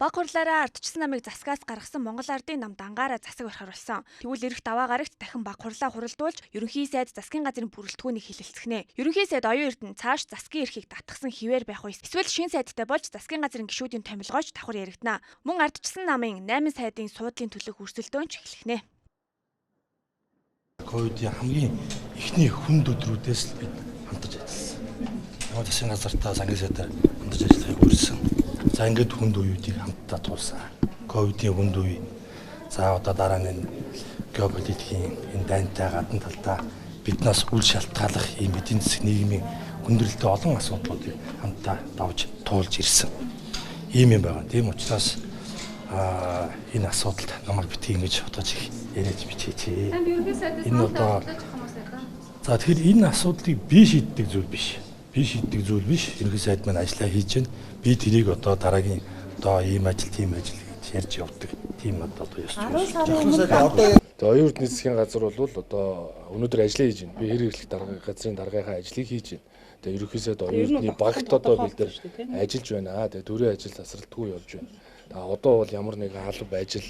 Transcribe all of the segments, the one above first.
Баг хурлаараа ардчилсан намыг засгаас гаргасан Монгол Ардын нам дангаараа засаг барихаар болсон. Тэгвэл эх даваа гарагт дахин баг хурлаа хуралдуулж ерөнхий сайд засгийн газрын бүрэлдэхүүнийг хэлэлцгэнэ. Ерөнхий сайд оюун эрдэнэ цааш засгийн эрхийг татгсан хിവэр байх уу эсвэл шин сайдтай болж засгийн газрын гишүүдийн томилгооч давхар яригдана. Мөн ардчилсан намын 8 сайдын суудлын төлөв өрсөлдөөнч эхлэхнэ. Ковидын хамгийн эхний хүнд өдрүүдээс л бид хамтарч ажилласан. Ямар засгийн газартаа сангийн сайдаар хамтарч ажиллахыг хүссэн. За ингээд хүнд үеүүдийг хамтдаа туулсан. Ковидын хүнд үе. За одоо дараа нь геополитикийн энэ дайнтай гадна талдаа биднээс үл шалтгааллах ийм эдийн засгийн нийгмийн хүндрэлтэй олон асуудлуудыг хамтдаа давж туулж ирсэн. Ийм юм байна. Тийм учраас энэ асуудалд намайг битгий ингэж бодож яриад бичээч. Энэ одоо за тэгэхээр энэ асуудлыг би шийддэг зүйл биш. Ерөнхий сайд маань ажиллаа хийж байна. Би тэрийг одоо дараагийн одоо ийм ажил, тийм ажил гэж ярьж явдаг. Тийм одоо ёс зүйн. Оюун эрдэнэ засгийн газар бол одоо өнөөдөр ажиллаа хийж байна. Би хэр хэрлэх дарга газрын даргийнхаа ажлыг хийж байна. Тэгээ ерөнхий сайд оюун эрдэнэ багт одоо бид нар ажиллаж байна. Тэгээ төрийн ажил тасралтгүй явж байна. Одоо бол ямар нэгэн алба ажил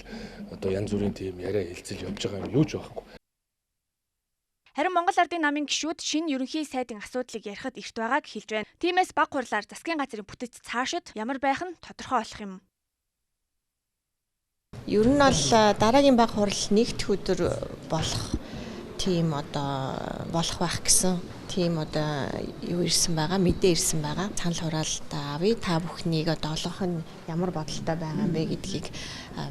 одоо янз бүрийн тийм яриа хэлцэл явж байгаа юм юу ч байхгүй. Харин Монгол Ардын намын гишүүд шинэ ерөнхий сайдын асуудлыг ярихад эрт байгааг хэлж байна. Тиймээс баг хурлаар засгийн газрын бүтэц цаашид ямар байх нь тодорхой болох юм. Ер нь бол дараагийн баг хурал нэгд өдөр болох тийм одоо болох байх гэсэн тийм одоо юу ирсэн байгаа, мэдээ ирсэн байгаа. Санал хураалт авъя. Та бүхнийг одоо олонх нь ямар бодолтой байгаа юм бэ гэдгийг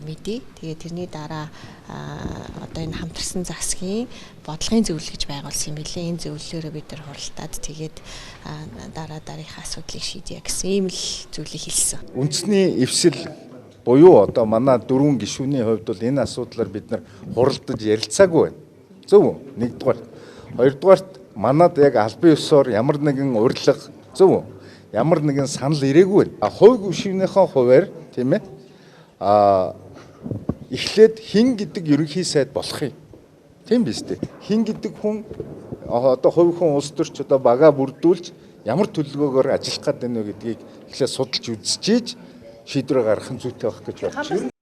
мэдээ. Тэгээ тэрний дараа одоо энэ хамтарсан засгийн бодлогын зөвлөл гэж байгуулсан юм билээ. Энэ зөвлөлөөрөө бид нар хуралдаад тэгээд дараагийнхаа асуудлыг шийдье гэсэн ийм л зүйлийг хэлсэн. Үндэсний эвсэл буюу одоо манай дөрвөн гишүүний хувьд бол энэ асуудлаар бид нар хуралдаж ярилцаагүй байна. Зөв үү? Нэгдүгээр. Хоёрдугаарт манад яг албан ёсоор ямар нэгэн урилга зөв үү? Ямар нэгэн санал ирээгүй байна. Хувь гишүүнийхээ хуваар тийм ээ. Эхлээд хин гэдэг ерөнхий сайд болох юм. Тийм биз дээ. Хин гэдэг хүн одоо хувь хүн улс төрч одоо бага бүрдүүлж ямар төлөвлөгөөгөөр ажиллах гээд байна вэ гэдгийг эхлээд судалж үзчихээж шийдвэр гаргах нь зүйтэй байх гэж бодож байна.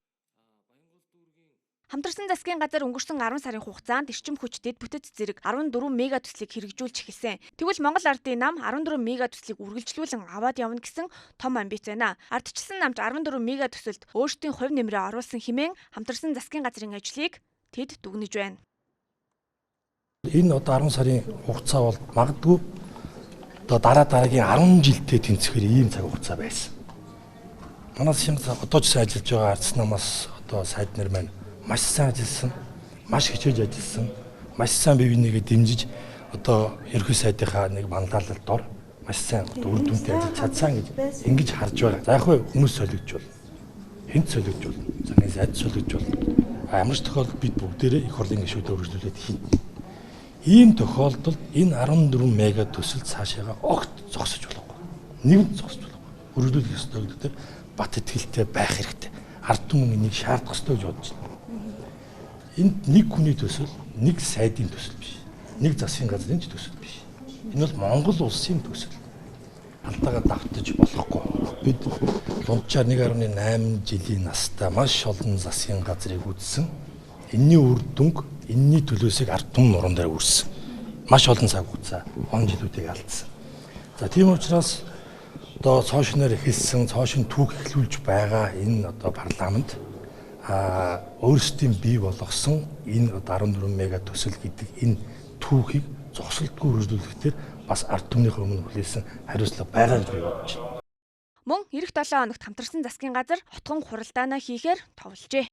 Хамтарсан засгийн газар өнгөрсөн 10 сарын хугацаанд эрчим хүч дэд бүтэц зэрэг 14 мега төслийг хэрэгжүүлж эхэлсэн. Тэгвэл Монгол Ардын нам 14 мега төслийг үргэлжлүүлэн аваад явна гэсэн том амбиц байна. Ардчилсан намч 14 мега төсөлд өөрсдийн хувь нэмрээ оруулсан хэмээн хамтарсан засгийн газрын ажлыг тэд дүгнэж байна. Энэ одоо 10 сарын хугацаа бол магадгүй одоо дараагийн 10 жилдээ тэнцэхээр ийм цаг хугацаа байсан. Манай одоо ч сайн ажиллаж байгаа ардчилсан намаас одоо сайд нар маань маш сайн ажилласан, маш хичээж ажилласан, маш сайн бие бинийгээ дэмжиж одоо ерөнхий сайдынхаа нэг манлайлалд дор маш сайн үр дүнтэй ажиллаж чадсан гэж ингэж харж байгаа. За яг хүмүүс солигдож байна. Хэнд солигдож байна. Цагийн сайд солигдож байна. Ямар ч тохиолдолд бид бүгдээрээ их хурлын гишүүдэд үргэлжлүүлээд хийнэ. Ийм тохиолдолд энэ 14 мега төсөл цаашаага огт зогсож болохгүй. Нэгэнт зогсож болохгүй. Үргэлжлүүлэх ёстой гэдэг бат итгэлтэй байх хэрэгтэй. Ард түмэн энийг шаардах ёстой гэж бодож байна. Энд нэг хүний төсөл, нэг сайдын төсөл биш. Нэг засгийн газрын төсөл биш. Энэ бол Монгол улсын төсөл. Алдаагаа давтаж болохгүй. Бид дунджаар 1.8 жилийн настай маш олон засгийн газрыг үзсэн. Энэний үр дүнг, энэний төлөөсийг ард түмэн нуруунд дээр үрсэн. Маш олон цаг хугацаа, он жилүүдийг алдсан. За тийм учраас одоо цоошноор эхэлсэн, цоошин түүх эхлүүлж байгаа энэ одоо парламент өөрсдийн бий болгосон энэ 14 мега төсөл гэдэг энэ түүхийг зогсолтгүй үргэлжлүүлэхдээ бас ард түмнийхээ өмнө хүлээсэн хариуцлага байгаа гэж би бодож байна. Мөн эх 7 хоногт хамтарсан засгийн газар хотгон хуралдаанаа хийхээр товлжээ.